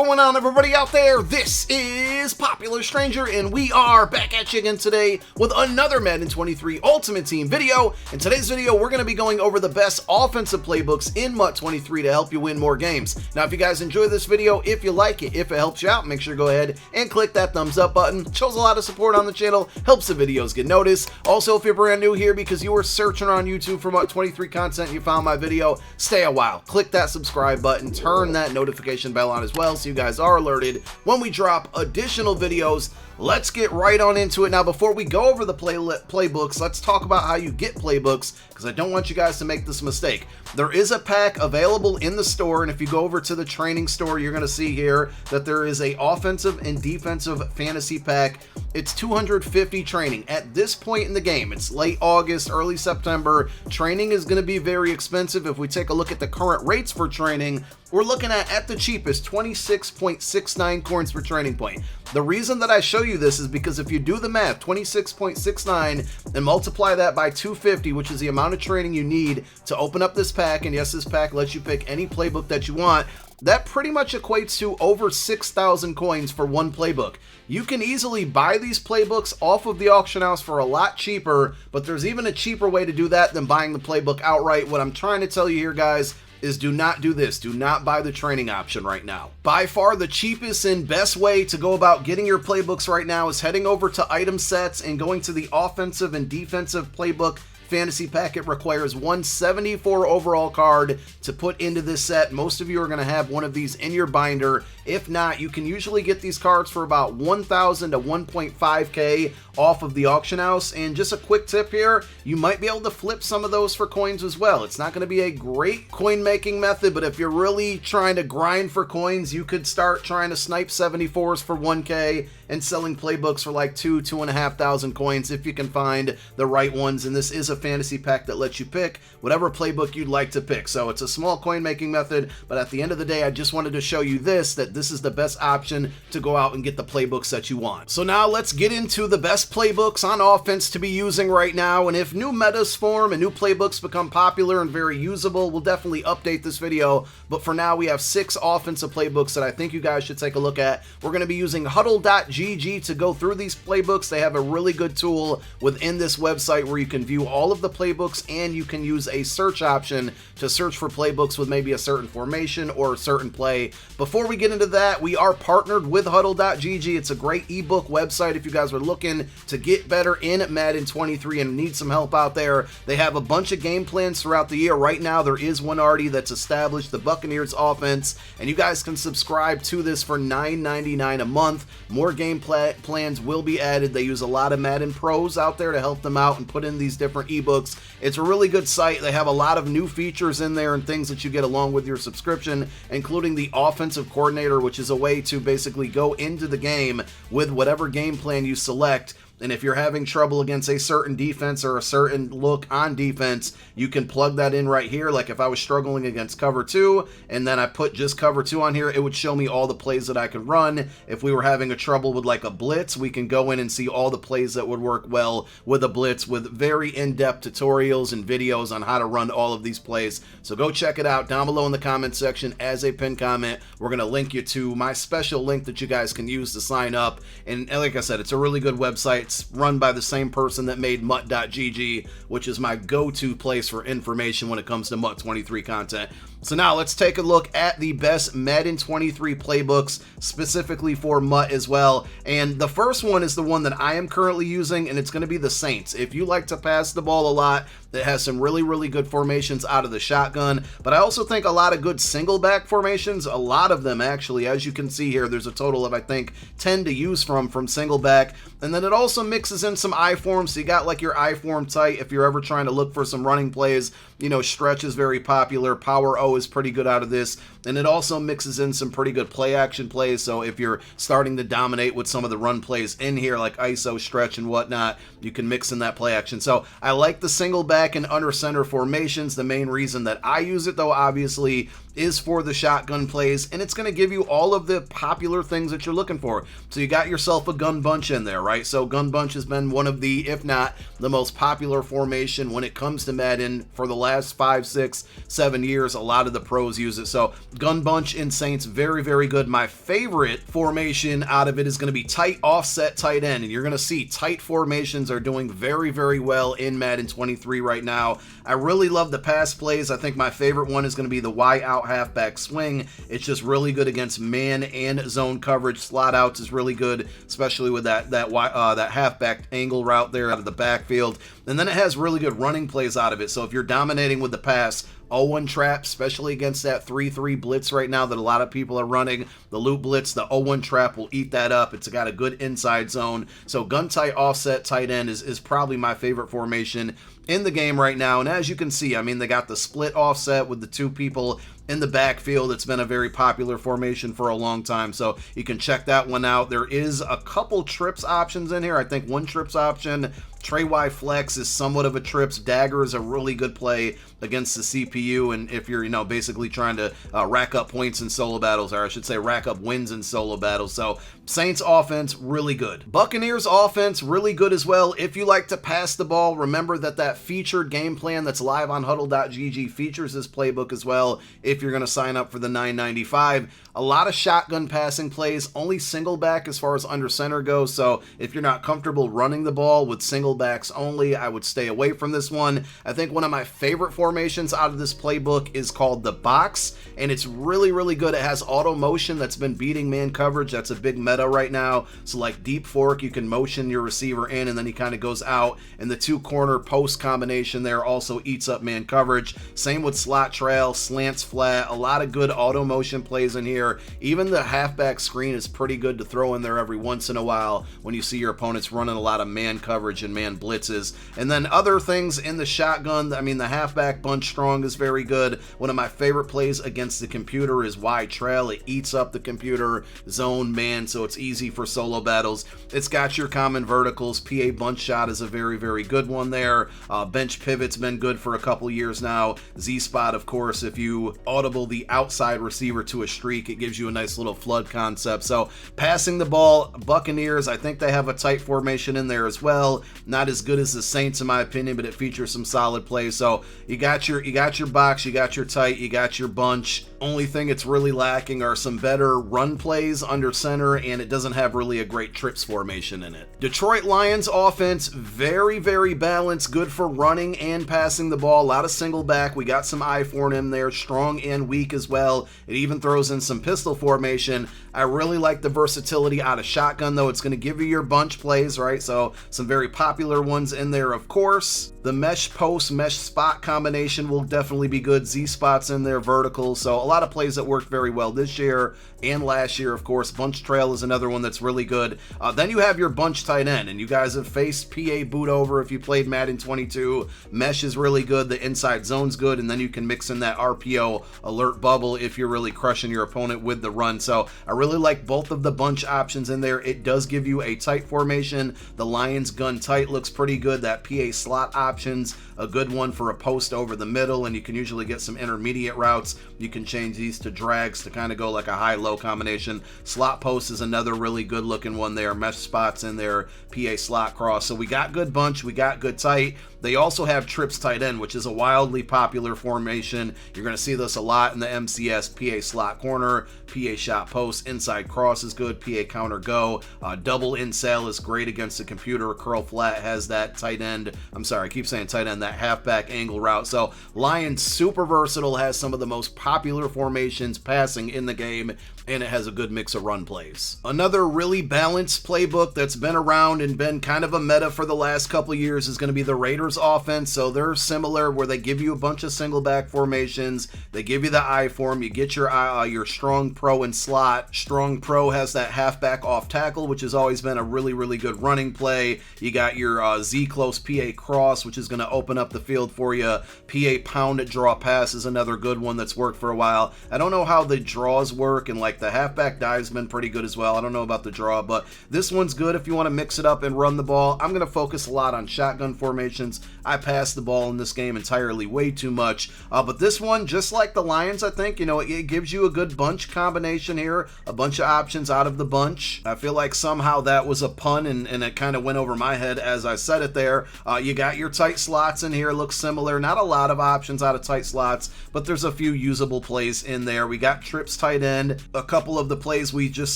going on, everybody out there? This is Popular Stranger, and we are back at you again today with another Madden 23 Ultimate Team video. In today's video, we're going to be going over the best offensive playbooks in MUT 23 to help you win more games. Now, if you guys enjoy this video, if you like it, if it helps you out, make sure to go ahead and click that thumbs up button. It shows a lot of support on the channel, helps the videos get noticed. Also, if you're brand new here because you were searching on YouTube for MUT 23 content and you found my video, stay a while. Click that subscribe button, turn that notification bell on as well so you guys are alerted when we drop additional videos. Let's get right on into it. Now, before we go over the playbooks, let's talk about how you get playbooks, because I don't want you guys to make this mistake. There is a pack available in the store, and if you go over to the training store, you're going to see here that there is a offensive and defensive fantasy pack. It's 250 training. At this point in the game, it's late August, early September. Training is going to be very expensive. If we take a look at the current rates for training, we're looking at the cheapest, 26.69 coins per training point. The reason that I show you this is because if you do the math, 26.69, and multiply that by 250, which is the amount of training you need to open up this pack, and yes, this pack lets you pick any playbook that you want, that pretty much equates to over 6,000 coins for one playbook. You can easily buy these playbooks off of the auction house for a lot cheaper, but there's even a cheaper way to do that than buying the playbook outright. What I'm trying to tell you here, guys, is do not do this. Do not buy the training option right now. By far the cheapest and best way to go about getting your playbooks right now is heading over to item sets and going to the offensive and defensive playbook fantasy pack. It requires 174 overall card to put into this set. Most of you are going to have one of these in your binder. If not, you can usually get these cards for about 1,000 to 1.5k off of the auction house. And just a quick tip here, you might be able to flip some of those for coins as well. It's not going to be a great coin making method, but if you're really trying to grind for coins, you could start trying to snipe 74s for 1k and selling playbooks for like 2,500 coins if you can find the right ones. And this is a fantasy pack that lets you pick whatever playbook you'd like to pick. So it's a small coin making method, but at the end of the day, I just wanted to show you that this is the best option to go out and get the playbooks that you want. So now let's get into the best playbooks on offense to be using right now. And if new metas form and new playbooks become popular and very usable, we'll definitely update this video. But for now, we have 6 offensive playbooks that I think you guys should take a look at. We're going to be using Huddle.gg to go through these playbooks. They have a really good tool within this website where you can view all of the playbooks, and you can use a search option to search for playbooks with maybe a certain formation or a certain play. Before we get into that, we are partnered with Huddle.gg. It's a great ebook website if you guys are looking to get better in Madden 23 and need some help out there. They have a bunch of game plans throughout the year. Right now, there is one already that's established, the Buccaneers offense, and you guys can subscribe to this for $9.99 a month. More game plans will be added. They use a lot of Madden pros out there to help them out and put in these different ebooks. It's a really good site. They have a lot of new features in there and things that you get along with your subscription, including the offensive coordinator, which is a way to basically go into the game with whatever game plan you select. And if you're having trouble against a certain defense or a certain look on defense, you can plug that in right here. Like if I was struggling against cover 2 and then I put just cover 2 on here, it would show me all the plays that I could run. If we were having a trouble with like a blitz, we can go in and see all the plays that would work well with a blitz, with very in-depth tutorials and videos on how to run all of these plays. So go check it out down below in the comment section as a pinned comment. We're going to link you to my special link that you guys can use to sign up. And like I said, it's a really good website. It's run by the same person that made MUT.gg, which is my go-to place for information when it comes to MUT 23 content. So now let's take a look at the best Madden 23 playbooks specifically for MUT as well. And the first one is the one that I am currently using, and it's going to be the Saints. If you like to pass the ball a lot, it has some really, really good formations out of the shotgun, but I also think a lot of good single back formations, a lot of them actually. As you can see here, there's a total of I think 10 to use from single back. And then it also mixes in some I forms, so you got like your I form tight if you're ever trying to look for some running plays. You know, stretch is very popular, power O is pretty good out of this, and it also mixes in some pretty good play action plays. So if you're starting to dominate with some of the run plays in here like ISO, stretch, and whatnot, you can mix in that play action. So I like the single back and under center formations. The main reason that I use it, though, obviously, is for the shotgun plays, and it's going to give you all of the popular things that you're looking for. So you got yourself a gun bunch in there, right? So gun bunch has been one of the, if not the most popular formation when it comes to Madden for the last 5, 6, 7 years. A lot of the pros use it. So gun bunch in Saints, very, very good. My favorite formation out of it is going to be tight offset tight end, and you're going to see tight formations are doing very, very well in Madden 23 right now. I really love the pass plays. I think my favorite one is going to be the Y out halfback swing. It's just really good against man and zone coverage. Slot outs is really good, especially with that halfback angle route there out of the backfield. And then it has really good running plays out of it. So if you're dominating with the pass, 0-1 trap, especially against that 3-3 blitz right now that a lot of people are running. The loop blitz, the 0-1 trap will eat that up. It's got a good inside zone. So gun tight offset tight end is probably my favorite formation in the game right now. And as you can see, I mean, they got the split offset with the two people in the backfield. It's been a very popular formation for a long time, so you can check that one out. There is a couple trips options in here. I think one trips option, Trey Y flex is somewhat of a trips. Dagger is a really good play against the CPU, and if you're, basically trying to rack up points in solo battles, or I should say rack up wins in solo battles. So Saints offense, really good. Buccaneers offense, really good as well. If you like to pass the ball, remember that featured game plan that's live on huddle.gg features this playbook as well if you're going to sign up for the $9.95. A lot of shotgun passing plays, only single back as far as under center goes, so if you're not comfortable running the ball with single backs only, I would stay away from this one. I think one of my favorite formations out of this playbook is called the box, and it's really, really good. It has auto motion that's been beating man coverage. That's a big meta right now. So like deep fork, you can motion your receiver in, and then he kind of goes out, and the two corner post combination there also eats up man coverage. Same with slot trail, slants flat, a lot of good auto motion plays in here. Even the halfback screen is pretty good to throw in there every once in a while when you see your opponents running a lot of man coverage and man blitzes. And then other things in the shotgun, I mean, the halfback bunch strong is very good. One of my favorite plays against the computer is wide trail. It eats up the computer, zone, man, so it's easy for solo battles. It's got your common verticals. PA bunch shot is a very, very good one there. Bench pivot's been good for a couple years now. Z-spot, of course, if you audible the outside receiver to a streak, it gives you a nice little flood concept. So passing the ball, Buccaneers, I think they have a tight formation in there as well. Not as good as the Saints in my opinion, but it features some solid plays. So you got your box, you got your tight, you got your bunch. Only thing it's really lacking are some better run plays under center, and it doesn't have really a great trips formation in it. Detroit Lions offense, very, very balanced, good for running and passing the ball. A lot of single back. We got some I for in there, strong and weak as well. It even throws in some pistol formation. I really like the versatility out of shotgun, though. It's going to give you your bunch plays, right? So some very popular ones in there, of course. The mesh post, mesh spot combination will definitely be good. Z-spots in there, vertical. So a lot of plays that worked very well this year and last year, of course. Bunch trail is another one that's really good. Then you have your bunch tight end, and you guys have faced PA boot over if you played Madden 22. Mesh is really good. The inside zone's good, and then you can mix in that RPO alert bubble if you're really crushing your opponent with the run. So I really like both of the bunch options in there. It does give you a tight formation. The Lions gun tight looks pretty good. That PA slot option's a good one for a post over the middle, and you can usually get some intermediate routes. You can change these to drags to kind of go like a high-low combination. Slot post is another really good looking one there. Mesh spots in there, PA slot cross. So we got good bunch, we got good tight. They also have trips tight end, which is a wildly popular formation. You're going to see this a lot in the MCS. PA slot corner, PA shot post, inside cross is good, PA counter go. Double incel is great against the computer. Curl flat has that tight end. I'm sorry, I keep saying tight end, that halfback angle route. So Lions super versatile, has some of the most popular formations passing in the game, and it has a good mix of run plays. Another really balanced playbook that's been around and been kind of a meta for the last couple of years is going to be the Raiders offense. So they're similar, where they give you a bunch of single back formations. They give you the I form. You get your strong pro and slot. Strong pro has that halfback off tackle, which has always been a really, really good running play. You got your Z close PA cross, which is going to open up the field for you. PA pound draw pass is another good one that's worked for a while. I don't know how the draws work, and like the halfback dive's been pretty good as well. I don't know about the draw, but this one's good if you want to mix it up and run the ball. I'm going to focus a lot on shotgun formations Dolphins. I passed the ball in this game entirely way too much. But this one, just like the Lions, I think, it gives you a good bunch combination here, a bunch of options out of the bunch. I feel like somehow that was a pun and it kind of went over my head as I said it there. You got your tight slots in here, looks similar. Not a lot of options out of tight slots, but there's a few usable plays in there. We got trips tight end, a couple of the plays we just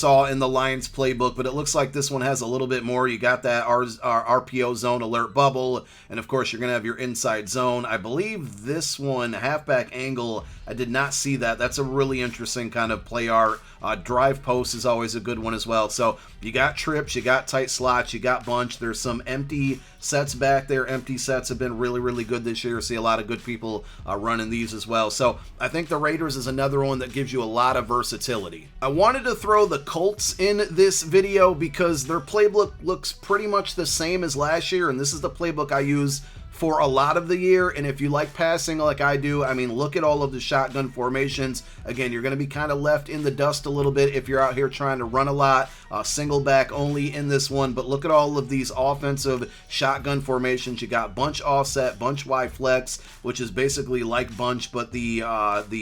saw in the Lions playbook, but it looks like this one has a little bit more. You got that RPO zone alert bubble, and of course you're going to have your inside zone. I believe this one, halfback angle, I did not see that. That's a really interesting kind of play art. Drive post is always a good one as well. So you got trips, you got tight slots, you got bunch. There's some empty sets back there. Empty sets have been really, really good this year. See a lot of good people running these as well. So I think the Raiders is another one that gives you a lot of versatility. I wanted to throw the Colts in this video because their playbook looks pretty much the same as last year, and this is the playbook I use for a lot of the year. And if you like passing like I do, I mean, look at all of the shotgun formations. Again, you're going to be kind of left in the dust a little bit if you're out here trying to run a lot, single back only in this one. But look at all of these offensive shotgun formations. You got bunch offset, bunch Y flex, which is basically like bunch, but the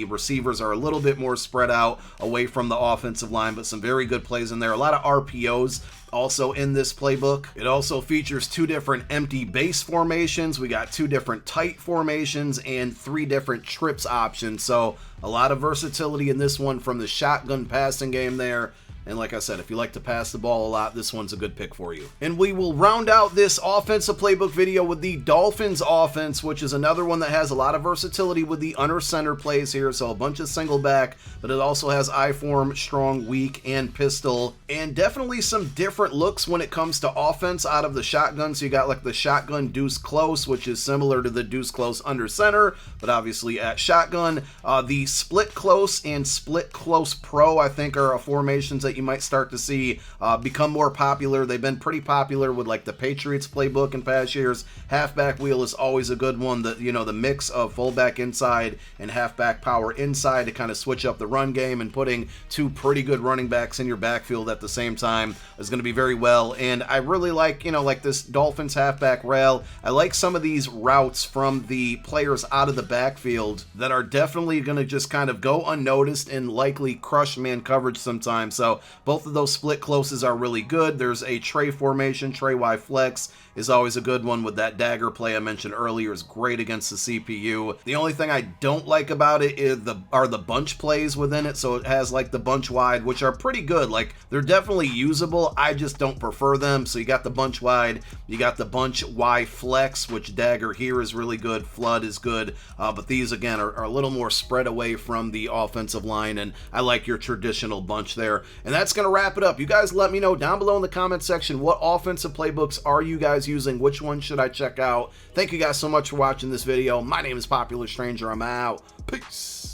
receivers are a little bit more spread out away from the offensive line, but some very good plays in there. A lot of RPOs also in this playbook. It also features 2 different empty base formations. We got 2 different tight formations and 3 different trips options. So a lot of versatility in this one from the shotgun passing game there. And like I said, if you like to pass the ball a lot, this one's a good pick for you. And we will round out this offensive playbook video with the Dolphins offense, which is another one that has a lot of versatility with the under center plays here. So a bunch of single back, but it also has I-form, strong, weak, and pistol. And definitely some different looks when it comes to offense out of the shotgun. So you got like the shotgun deuce close, which is similar to the deuce close under center, but obviously at shotgun. The split close and split close pro, I think, are formations that you might start to see become more popular. They've been pretty popular with like the Patriots playbook in past years. Halfback wheel is always a good one. The mix of fullback inside and halfback power inside to kind of switch up the run game, and putting 2 pretty good running backs in your backfield at the same time is going to be very well. And I really like, like this Dolphins halfback rail. I like some of these routes from the players out of the backfield that are definitely going to just kind of go unnoticed and likely crush man coverage sometimes. So both of those split closes are really good. There's a tray formation. Tray Y flex is always a good one with that dagger play I mentioned earlier. Is great against the CPU. The only thing I don't like about it are the bunch plays within it. So it has like the bunch wide, which are pretty good. Like, they're definitely usable. I just don't prefer them. So you got the bunch wide, you got the bunch Y flex, which dagger here is really good. Flood is good. But these again are a little more spread away from the offensive line, and I like your traditional bunch there. And that's going to wrap it up. You guys let me know down below in the comment section, what offensive playbooks are you guys using? Which one should I check out? Thank you guys so much for watching this video. My name is Popular Stranger. I'm out. Peace.